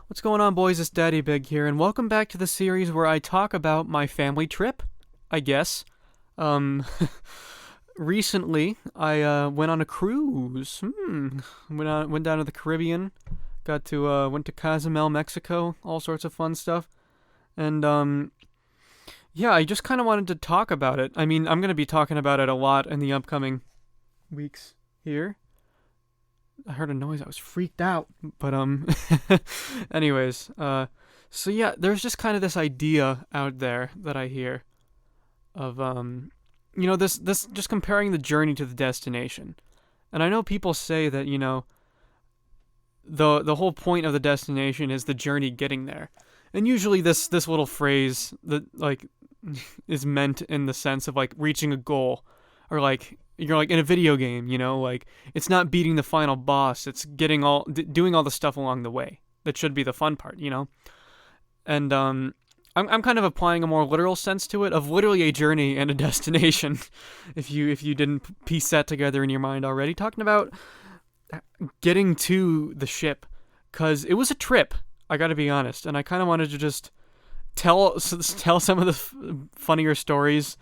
What's going on, boys? It's Daddy Big here, and welcome back to the series where I talk about my family trip, I guess. Um, Recently, I went on a cruise. Went down to the Caribbean, went to Cozumel, Mexico, all sorts of fun stuff. And, yeah, I just kind of wanted to talk about it. I mean, I'm going to be talking about it a lot in the upcoming weeks here. I heard a noise. I was freaked out. But anyways, so yeah, there's just kind of this idea out there that I hear of this just comparing the journey to the destination. And I know people say that, the whole point of the destination is the journey getting there. And usually this little phrase that like is meant in the sense of like reaching a goal, or like you're like in a video game, like it's not beating the final boss, it's doing all the stuff along the way. That should be the fun part. And I'm kind of applying a more literal sense to it, of literally a journey and a destination. if you didn't piece that together in your mind already, talking about getting to the ship, cuz it was a trip. I got to be honest, and I kind of wanted to just tell some of the funnier stories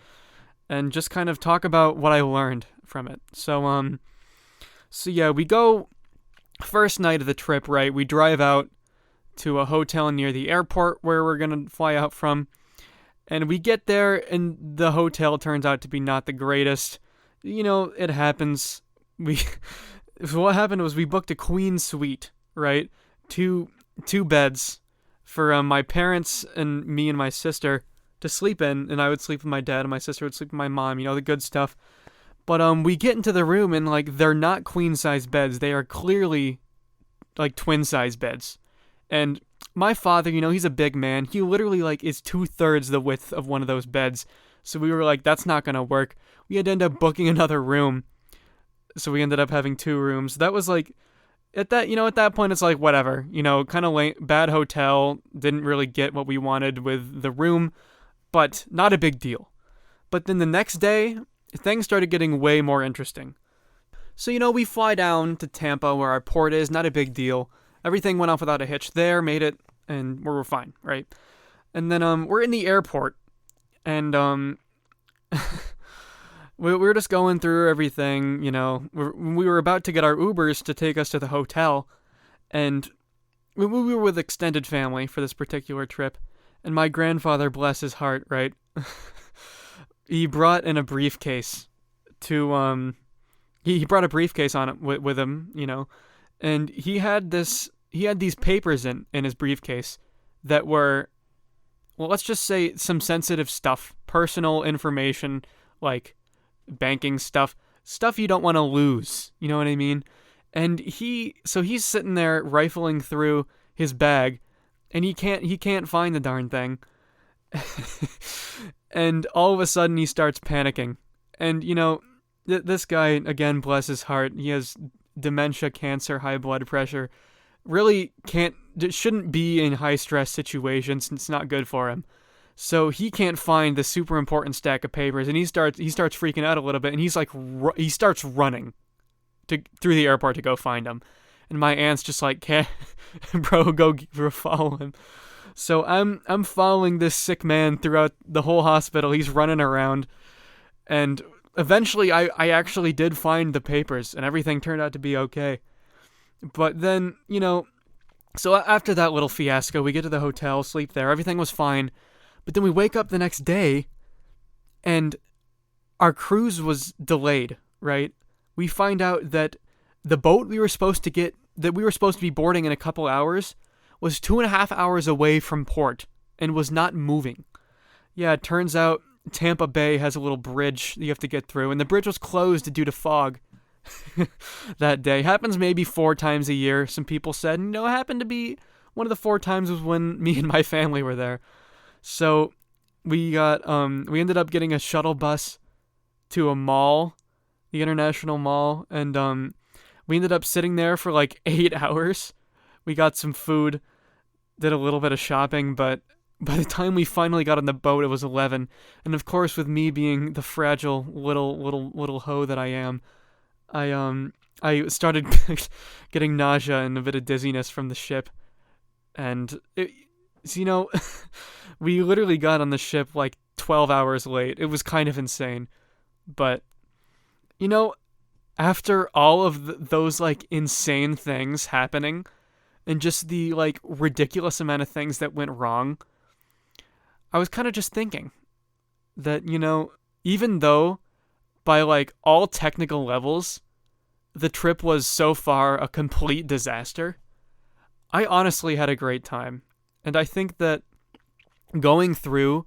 and just kind of talk about what I learned from it. So yeah, we go first night of the trip, right? We drive out to a hotel near the airport where we're going to fly out from. And we get there, and the hotel turns out to be not the greatest. It happens. So what happened was we booked a queen suite, right? Two beds for my parents and me and my sister to sleep in, and I would sleep with my dad, and my sister would sleep with my mom, the good stuff. But we get into the room, and like they're not queen size beds. They are clearly like twin size beds. And my father, he's a big man. He literally like is 2/3 the width of one of those beds. So we were like, that's not gonna work. We had to end up booking another room. So we ended up having two rooms. That was like, at that point, it's like whatever. Kind of bad hotel. Didn't really get what we wanted with the room, but not a big deal. But then the next day, things started getting way more interesting. So we fly down to Tampa where our port is. Not a big deal. Everything went off without a hitch there, made it, and we're fine, right? And then we're in the airport, and we were just going through everything, we were about to get our Ubers to take us to the hotel, and we were with extended family for this particular trip, and my grandfather, bless his heart, right? He brought in a briefcase to, he brought a briefcase on it with him, and he had these papers in his briefcase that were, well, let's just say some sensitive stuff, personal information, like banking stuff you don't want to lose, you know what I mean? And he's sitting there rifling through his bag, and he can't find the darn thing. And all of a sudden he starts panicking. And this guy, again, bless his heart, he has dementia, cancer, high blood pressure, really shouldn't be in high stress situations. It's not good for him. So he can't find the super important stack of papers, and he starts freaking out a little bit, and he's like, he starts running through the airport to go find him. And my aunt's just like, "Can't, bro, go follow him." So I'm following this sick man throughout the whole hospital. He's running around, and eventually I actually did find the papers, and everything turned out to be okay. But then, so after that little fiasco, we get to the hotel, sleep there, everything was fine. But then we wake up the next day, and our cruise was delayed, right? We find out that the boat we were supposed to be boarding in a couple hours was 2.5 hours away from port and was not moving. Yeah, it turns out Tampa Bay has a little bridge you have to get through, and the bridge was closed due to fog that day. Happens maybe 4 times a year, some people said. And, it happened to be one of the 4 times was when me and my family were there. So we ended up getting a shuttle bus to a mall, the International Mall, and we ended up sitting there for like 8 hours. We got some food, did a little bit of shopping, but by the time we finally got on the boat, it was 11. And of course, with me being the fragile little hoe that I am, I started getting nausea and a bit of dizziness from the ship. And, you know, we literally got on the ship like 12 hours late. It was kind of insane. But, you know, after all of those like insane things happening and just the like ridiculous amount of things that went wrong, I was kind of just thinking that, you know, even though by like all technical levels, the trip was so far a complete disaster, I honestly had a great time. And I think that going through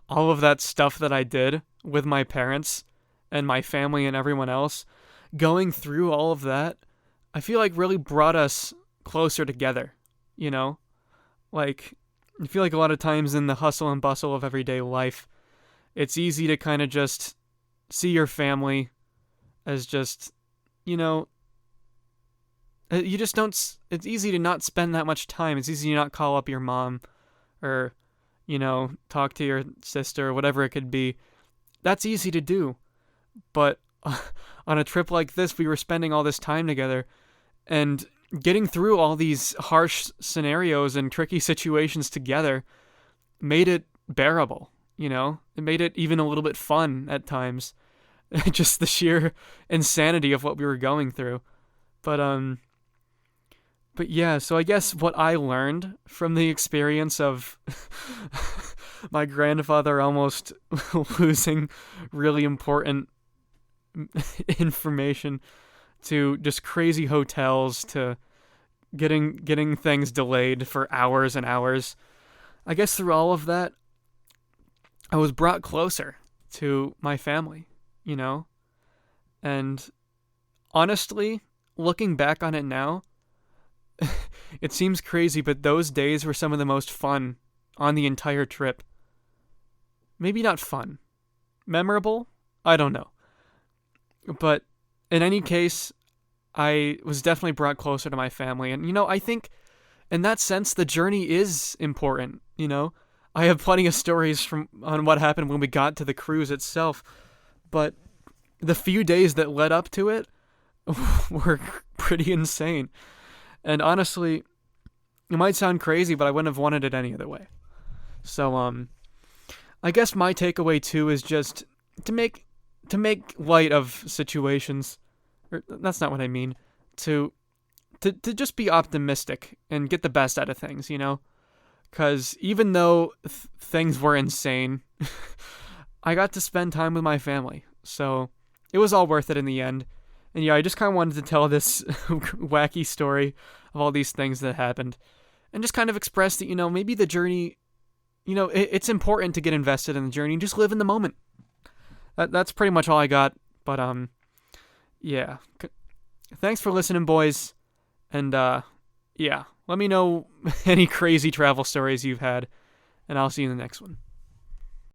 all of that stuff that I did with my parents and my family and everyone else, going through all of that, I feel like really brought us closer together, you know? Like, I feel like a lot of times in the hustle and bustle of everyday life, it's easy to kind of just see your family as just, you know, you just don't, it's easy to not spend that much time. It's easy to not call up your mom or, you know, talk to your sister or whatever it could be. That's easy to do. But on a trip like this, we were spending all this time together and getting through all these harsh scenarios and tricky situations together made it bearable, you know? It made it even a little bit fun at times. Just the sheer insanity of what we were going through. But yeah, so I guess what I learned from the experience of my grandfather almost losing really important information to just crazy hotels to getting things delayed for hours and hours. I guess through all of that, I was brought closer to my family, you know? And honestly, looking back on it now, it seems crazy, but those days were some of the most fun on the entire trip. Maybe not fun. Memorable? I don't know. But in any case, I was definitely brought closer to my family. And, you know, I think in that sense, the journey is important, you know? I have plenty of stories on what happened when we got to the cruise itself. But the few days that led up to it were pretty insane. And honestly, it might sound crazy, but I wouldn't have wanted it any other way. So, I guess my takeaway too is just to make light of situations. Or that's not what I mean. To just be optimistic and get the best out of things, you know? Because even though things were insane, I got to spend time with my family. So it was all worth it in the end. And yeah, I just kind of wanted to tell this wacky story of all these things that happened. And just kind of express that, you know, maybe the journey, you know, it's important to get invested in the journey and just live in the moment. That's pretty much all I got. But, yeah. Thanks for listening, boys. And, yeah, let me know any crazy travel stories you've had. And I'll see you in the next one.